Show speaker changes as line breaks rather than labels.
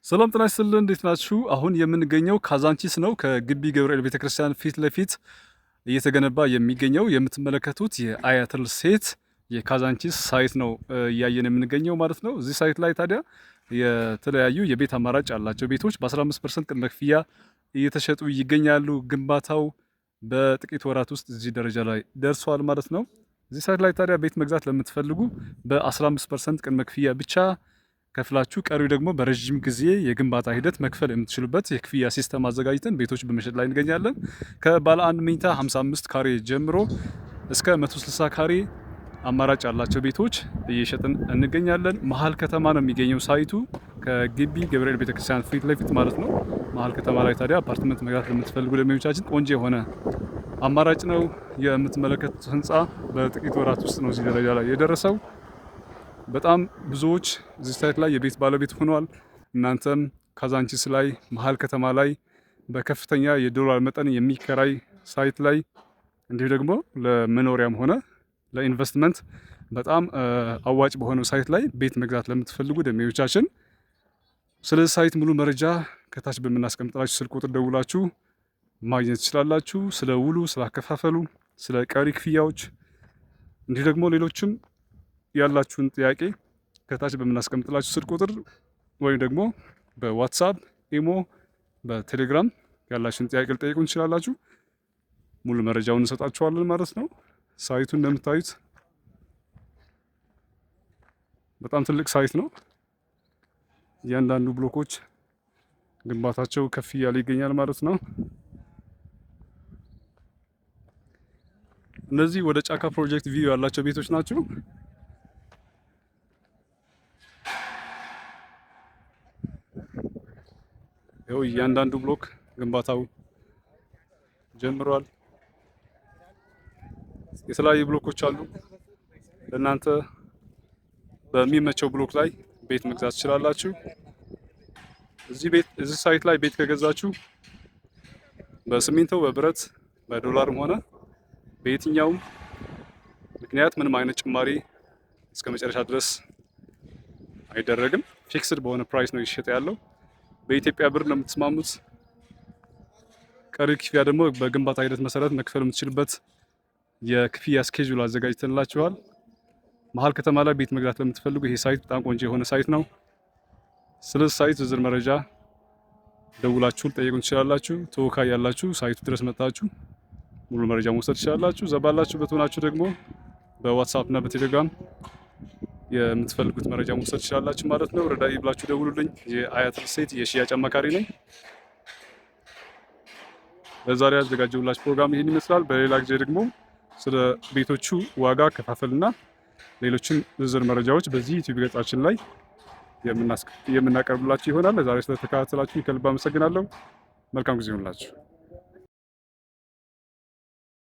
ሰላም ጤና ይስጥልን እንዴት ናችሁ? አሁን የምንገኘው ካዛንቺስ ነው። ከግቢ ገብርኤል ቤተክርስቲያን ፊት ለፊት እየተገነባ የሚገኘው የምትመለከቱት የአያት ሪል ስቴት የካዛንቺስ ሳይት ነው እያየን የምንገኘው ማለት ነው። እዚህ ሳይት ላይ ታዲያ የተለያዩ የቤት አማራጭ ያላቸው ቤቶች በ15% ቅድመ ክፍያ እየተሸጡ ይገኛሉ። ግንባታው በጥቂት ወራት ውስጥ እዚህ ደረጃ ላይ ደርሷል ማለት ነው። እዚህ ሳይት ላይ ታዲያ ቤት መግዛት ለምትፈልጉ በ15% ቅድመ ክፍያ ብቻ ከፍላችሁ ቀሪው ደግሞ በረጅም ጊዜ የግንባታ ሂደት መክፈል የምትችሉበት የክፍያ ሲስተም አዘጋጅተን ቤቶች በመሸጥ ላይ እንገኛለን። ከባለ 1 መኝታ 55 ካሬ ጀምሮ እስከ 160 ካሬ አማራጭ ያላቸው ቤቶች እየሸጥን እንገኛለን። መሀል ከተማ ነው የሚገኘው ሳይቱ ከግቢ ገብርኤል ቤተክርስቲያን ፊት ለፊት ማለት ነው። መሀል ከተማ ላይ ታዲያ አፓርትመንት መግዛት ለምትፈልጉ ደንበኞቻችን ቆንጆ የሆነ አማራጭ ነው። የምትመለከቱት ህንፃ በጥቂት ወራት ውስጥ ነው እዚህ ደረጃ ላይ የደረሰው። በጣም ብዙዎች እዚህ ሳይት ላይ የቤት ባለቤት ሆነዋል። እናንተም ካዛንቺስ ላይ መሀል ከተማ ላይ በከፍተኛ የዶላር መጠን የሚከራይ ሳይት ላይ እንዲሁ ደግሞ ለመኖሪያም ሆነ ለኢንቨስትመንት በጣም አዋጭ በሆነው ሳይት ላይ ቤት መግዛት ለምትፈልጉ ደንበኞቻችን ስለዚህ ሳይት ሙሉ መረጃ ከታች በምናስቀምጥላችሁ ስልክ ቁጥር ደውላችሁ ማግኘት ትችላላችሁ። ስለ ውሉ፣ ስለ አከፋፈሉ፣ ስለ ቀሪ ክፍያዎች እንዲሁ ደግሞ ሌሎችም ያላችሁን ጥያቄ ከታች በምናስቀምጥላችሁ ስልክ ቁጥር ወይም ደግሞ በዋትሳፕ፣ ኢሞ፣ በቴሌግራም ያላችሁን ጥያቄ ልጠይቁን ትችላላችሁ። ሙሉ መረጃውን እንሰጣችኋለን ማለት ነው። ሳይቱ እንደምታዩት በጣም ትልቅ ሳይት ነው። እያንዳንዱ ብሎኮች ግንባታቸው ከፍ እያለ ይገኛል ማለት ነው። እነዚህ ወደ ጫካ ፕሮጀክት ቪው ያላቸው ቤቶች ናቸው። ይኸው እያንዳንዱ ብሎክ ግንባታው ጀምሯል። የተለያዩ ብሎኮች አሉ። ለእናንተ በሚመቸው ብሎክ ላይ ቤት መግዛት ትችላላችሁ። እዚህ ሳይት ላይ ቤት ከገዛችሁ በሲሚንቶ፣ በብረት፣ በዶላርም ሆነ በየትኛውም ምክንያት ምንም አይነት ጭማሪ እስከ መጨረሻ ድረስ አይደረግም። ፊክስድ በሆነ ፕራይስ ነው ይሸጥ ያለው። በኢትዮጵያ ብር ነው የምትስማሙት። ቀሪ ክፍያ ደግሞ በግንባታ ሂደት መሰረት መክፈል የምትችልበት የክፍያ ስኬጁል አዘጋጅተንላችኋል። መሀል ከተማ ላይ ቤት መግዛት ለምትፈልጉ ይሄ ሳይት በጣም ቆንጆ የሆነ ሳይት ነው። ስለዚህ ሳይት ዝርዝር መረጃ ደውላችሁ ጠይቁን ትችላላችሁ። ተወካይ ያላችሁ ሳይቱ ድረስ መጣችሁ ሙሉ መረጃ መውሰድ ትችላላችሁ። ዘባላችሁበት ሆናችሁ ደግሞ በዋትሳፕ እና በቴሌግራም የምትፈልጉት መረጃ መውሰድ ትችላላችሁ ማለት ነው። ረዳይ ብላችሁ ደውሉልኝ። የአያት ሪል ስቴት የሽያጭ አማካሪ ነኝ። ለዛሬ ያዘጋጀሁላችሁ ፕሮግራም ይህን ይመስላል። በሌላ ጊዜ ደግሞ ስለ ቤቶቹ ዋጋ አከፋፈልና ሌሎችን ዝርዝር መረጃዎች በዚህ ዩቲዩብ ገጻችን ላይ የምናቀርብላችሁ ይሆናል። ለዛሬ ስለተከታተላችሁ ከልብ አመሰግናለሁ። መልካም ጊዜ ይሁንላችሁ።